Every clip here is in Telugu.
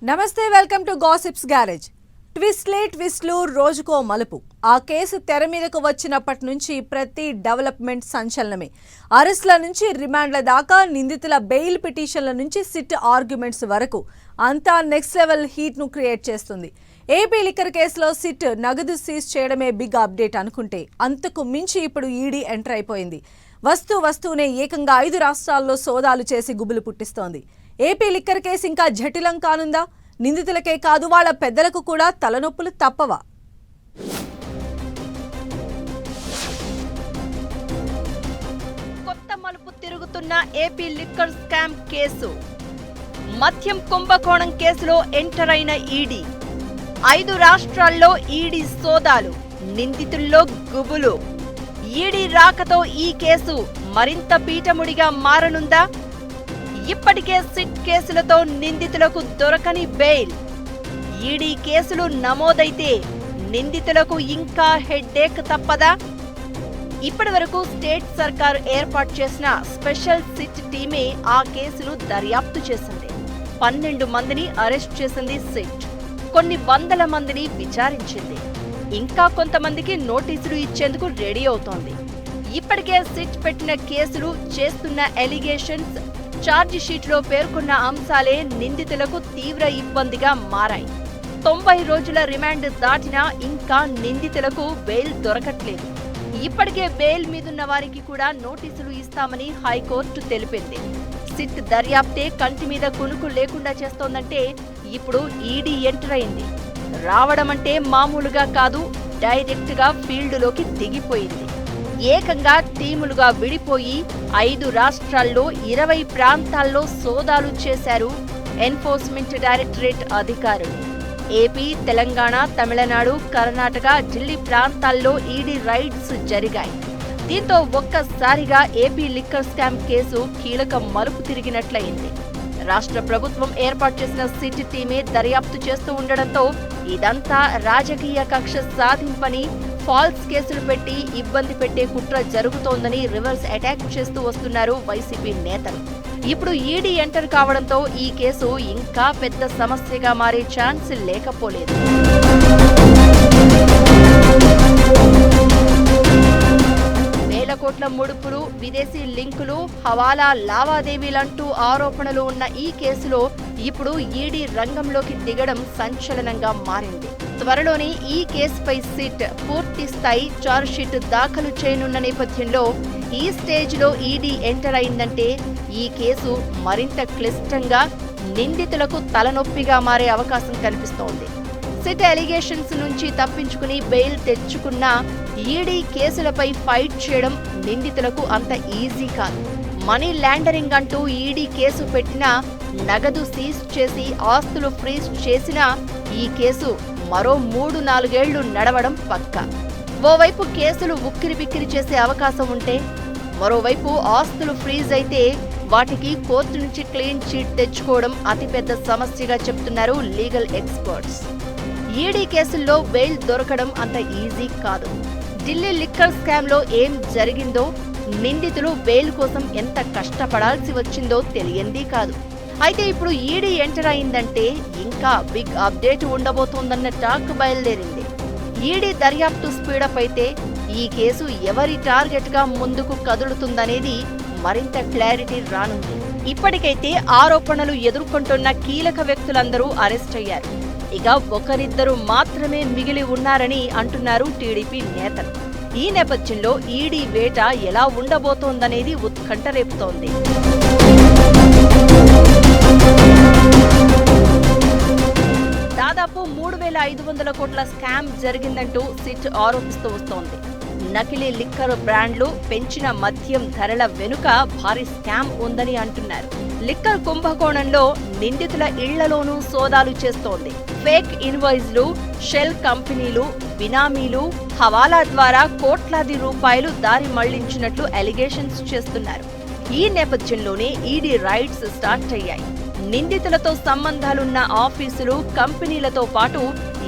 నమస్తే వెల్కమ్ టు గాసిప్స్ గ్యారేజ్. ట్విస్ట్లు రోజుకో మలుపు. ఆ కేసు తెర మీదకు వచ్చినప్పటి నుంచి ప్రతి డెవలప్మెంట్ సంచలనమే. అరెస్ట్ల నుంచి రిమాండ్ల దాకా, నిందితుల బెయిల్ పిటిషన్ల నుంచి సిట్ ఆర్గ్యుమెంట్స్ వరకు అంతా నెక్స్ట్ లెవెల్ హీట్ ను క్రియేట్ చేస్తుంది. ఏపీ లిక్కర్ కేసులో సిట్ నగదు సీజ్ చేయడమే బిగ్ అప్డేట్ అనుకుంటే, అంతకు మించి ఇప్పుడు ఈడీ ఎంటర్ అయిపోయింది. వస్తూనే ఏకంగా 5 రాష్ట్రాల్లో సోదాలు చేసి గుబులు పుట్టిస్తోంది. ఏపీ లిక్కర్ కేసు ఇంకా జటిలం కానుందా? నిందితులకే కాదు, వాళ్ళ పెద్దలకు కూడా తలనొప్పులు తప్పవా? కొత్త మలుపు తిరుగుతున్న ఏపీ లిక్కర్ స్కామ్ కేసు. మద్యం కుంభకోణం కేసులో ఎంటర్ అయిన ఈడీ. 5 రాష్ట్రాల్లో ఈడీ సోదాలు, నిందితుల్లో గుబులు. ఈడీ రాకతో ఈ కేసు మరింత పీటముడిగా మారనుందా? ఇప్పటికే సిట్ కేసులతో నిందితులకు దొరకని బెయిల్. ఈడీ కేసులు నమోదైతే నిందితులకు ఇంకా హెడ్ఏక్ తప్పదా? ఇప్పటి వరకు స్టేట్ సర్కారు ఏర్పాటు చేసిన స్పెషల్ సిట్ టీమే ఆ కేసును దర్యాప్తు చేసింది. 12 మందిని అరెస్ట్ చేసింది సిట్. కొన్ని వందల మందిని విచారించింది. ఇంకా కొంతమందికి నోటీసులు ఇచ్చేందుకు రెడీ అవుతోంది. ఇప్పటికే సిట్ పెట్టిన కేసులు, చేస్తున్న ఎలిగేషన్స్, ఛార్జ్ షీట్లో పేర్కొన్న అంశాలే నిందితులకు తీవ్ర ఇబ్బందిగా మారాయి. 90 రోజుల రిమాండ్ దాటినా ఇంకా నిందితులకు బెయిల్ దొరకట్లేదు. ఇప్పటికే బెయిల్ మీదున్న వారికి కూడా నోటీసులు ఇస్తామని హైకోర్టు తెలిపింది. సిట్ దర్యాప్తే కంటి మీద కునుకు లేకుండా చేస్తోందంటే ఇప్పుడు ఈడీ ఎంటర్ అయింది. రావడం అంటే మామూలుగా కాదు, డైరెక్ట్ గా ఫీల్డ్లోకి దిగిపోయింది. ఏకంగా టీములుగా విడిపోయి 5 రాష్ట్రాల్లో 20 ప్రాంతాల్లో సోదాలు చేశారు ఎన్ఫోర్స్మెంట్ డైరెక్టరేట్ అధికారులు. ఏపీ, తెలంగాణ, తమిళనాడు, కర్ణాటక, ఢిల్లీ ప్రాంతాల్లో ఈడీ రైడ్స్ జరిగాయి. దీంతో ఒక్కసారిగా ఏపీ లిక్కర్ స్కామ్ కేసు కీలక మలుపు తిరిగినట్లయింది. రాష్ట్ర ప్రభుత్వం ఏర్పాటు చేసిన సిట్ టీమే దర్యాప్తు చేస్తూ ఉండడంతో ఇదంతా రాజకీయ కక్ష సాధింపని, ఫాల్స్ కేసులు పెట్టి ఇబ్బంది పెట్టే కుట్ర జరుగుతోందని రివర్స్ అటాక్ చేస్తూ వస్తున్నారు వైసీపీ నేతలు. ఇప్పుడు ఈడీ ఎంటర్ కావడంతో ఈ కేసు ఇంకా పెద్ద సమస్యగా మారే ఛాన్స్ లేకపోలేదు. వేల కోట్ల ముడుపులు, విదేశీ లింకులు, హవాలా లావాదేవీలంటూ ఆరోపణలు ఉన్న ఈ కేసులో ఇప్పుడు ఈడీ రంగంలోకి దిగడం సంచలనంగా మారింది. త్వరలోనే ఈ కేసుపై సిట్ పూర్తి స్థాయి ఛార్జ్షీట్ దాఖలు చేయనున్న నేపథ్యంలో ఈ స్టేజ్లో ఈడీ ఎంటర్ అయిందంటే ఈ కేసు మరింత క్లిష్టంగా, నిందితులకు తలనొప్పిగా మారే అవకాశం కనిపిస్తోంది. సిట్ అలిగేషన్స్ నుంచి తప్పించుకుని బెయిల్ తెచ్చుకున్న ఈడీ కేసులపై ఫైట్ చేయడం నిందితులకు అంత ఈజీ కాదు. మనీ లాండరింగ్ అంటూ ఈడీ కేసు పెట్టినా, నగదు సీజ్ చేసి ఆస్తులు ఫ్రీజ్ చేసినా ఈ కేసు మరో 3-4 ఏళ్లు నడవడం పక్కా. ఓవైపు కేసులు ఉక్కిరిబిక్కిరి చేసే అవకాశం ఉంటే, మరోవైపు ఆస్తులు ఫ్రీజ్ అయితే వాటికి కోర్టు నుంచి క్లీన్ చీట్ తెచ్చుకోవడం అతిపెద్ద సమస్యగా చెప్తున్నారు లీగల్ ఎక్స్పర్ట్స్. ఈడీ కేసుల్లో బెయిల్ దొరకడం అంత ఈజీ కాదు. ఢిల్లీ లిక్కర్ స్కామ్ లో ఏం జరిగిందో, నిందితులు బెయిల్ కోసం ఎంత కష్టపడాల్సి వచ్చిందో తెలియంది కాదు. అయితే ఇప్పుడు ఈడీ ఎంటర్ అయిందంటే ఇంకా బిగ్ అప్డేట్ ఉండబోతోందన్న టాక్ బయలుదేరింది. ఈడీ దర్యాప్తు స్పీడప్ అయితే ఈ కేసు ఎవరి టార్గెట్ గా ముందుకు కదులుతుందనేది మరింత క్లారిటీ రానుంది. ఇప్పటికైతే ఆరోపణలు ఎదుర్కొంటున్న కీలక వ్యక్తులందరూ అరెస్ట్ అయ్యారు. ఇక ఒకరిద్దరు మాత్రమే మిగిలి ఉన్నారని అంటున్నారు టీడీపీ నేతలు. ఈ నేపథ్యంలో ఈడీ వేట ఎలా ఉండబోతోందనేది ఉత్కంఠ రేపుతోంది. దాదాపు 3,500 కోట్ల స్కామ్ జరిగిందంటూ సిట్ ఆరోపిస్తూ వస్తోంది. నకిలీ లిక్కర్ బ్రాండ్లు, పెంచిన మద్యం ధరల వెనుక భారీ స్కామ్ ఉందని అంటున్నారు. లిక్కర్ కుంభకోణంలో నిందితుల ఇళ్లలోనూ సోదాలు చేస్తోంది. ఫేక్ ఇన్వాయిస్లు, షెల్ కంపెనీలు, బినామీలు, హవాలా ద్వారా కోట్లాది రూపాయలు దారి మళ్లించినట్లు అలిగేషన్స్ చేస్తున్నారు. ఈ నేపథ్యంలోనే ఈడీ రైడ్స్ స్టార్ట్ అయ్యాయి. నిందితులతో సంబంధాలున్న ఆఫీసులు, కంపెనీలతో పాటు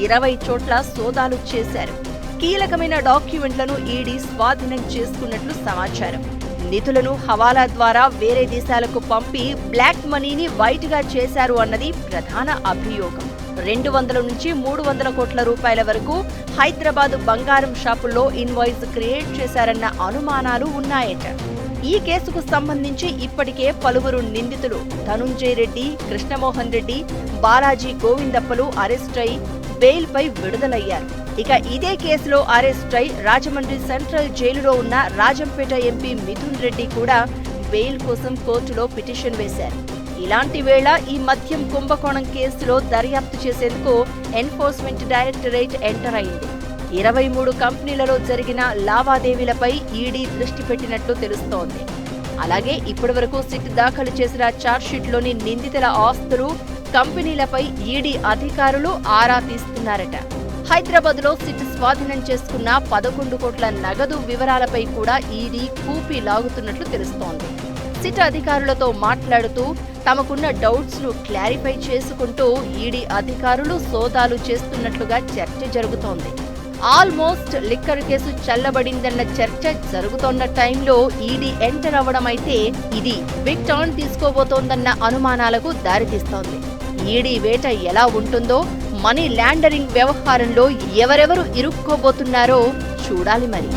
20 చోట్ల సోదాలు చేశారు. కీలకమైన డాక్యుమెంట్లను ఈడీ స్వాధీనం చేసుకున్నట్లు సమాచారం. నిధులను హవాలా ద్వారా వేరే దేశాలకు పంపి బ్లాక్ మనీని వైట్ గా చేశారు అన్నది ప్రధాన అభియోగం. 200 నుంచి 300 కోట్ల రూపాయల వరకు హైదరాబాద్ బంగారం షాపుల్లో ఇన్వాయిస్ క్రియేట్ చేశారన్న అనుమానాలు ఉన్నాయట. ఈ కేసుకు సంబంధించి ఇప్పటికే పలువురు నిందితులు ధనుంజయ్ రెడ్డి, కృష్ణమోహన్ రెడ్డి, బాలాజీ గోవిందప్పలు అరెస్ట్ అయి బెయిల్పై విడుదలయ్యారు. ఇక ఇదే కేసులో అరెస్ట్ అయి రాజమండ్రి సెంట్రల్ జైలులో ఉన్న రాజంపేట ఎంపీ మిథున్ రెడ్డి కూడా బెయిల్ కోసం కోర్టులో పిటిషన్ వేశారు. ఇలాంటి వేళ ఈ మద్యం కుంభకోణం కేసులో దర్యాప్తు చేసేందుకు ఎన్ఫోర్స్మెంట్ డైరెక్టరేట్ ఎంటర్ అయింది. 23 కంపెనీలలో జరిగిన లావాదేవీలపై ఈడీ దృష్టి పెట్టినట్లు తెలుస్తోంది. అలాగే ఇప్పటివరకు సిట్ దాఖలు చేసిన ఛార్జ్షీట్లోని నిందితుల ఆస్తులు, కంపెనీలపై ఈడీ అధికారులు ఆరా తీస్తున్నారట. హైదరాబాద్లో సిట్ స్వాధీనం చేసుకున్న 11 కోట్ల నగదు వివరాలపై కూడా ఈడీ కూపీ లాగుతున్నట్లు తెలుస్తోంది. సిట్ అధికారులతో మాట్లాడుతూ తమకున్న డౌట్స్ ను క్లారిఫై చేసుకుంటూ ఈడీ అధికారులు సోదాలు చేస్తున్నట్లుగా చర్చ జరుగుతోంది. ఆల్మోస్ట్ లిక్కర్ కేసు చల్లబడిందన్న చర్చ జరుగుతోన్న టైంలో ఈడీ ఎంటర్ అవ్వడమైతే ఇది బిగ్ టర్న్ తీసుకోబోతోందన్న అనుమానాలకు దారితీస్తోంది. ఈడీ వేట ఎలా ఉంటుందో, మనీ లాండరింగ్ వ్యవహారంలో ఎవరెవరు ఇరుక్కోబోతున్నారో చూడాలి మరి.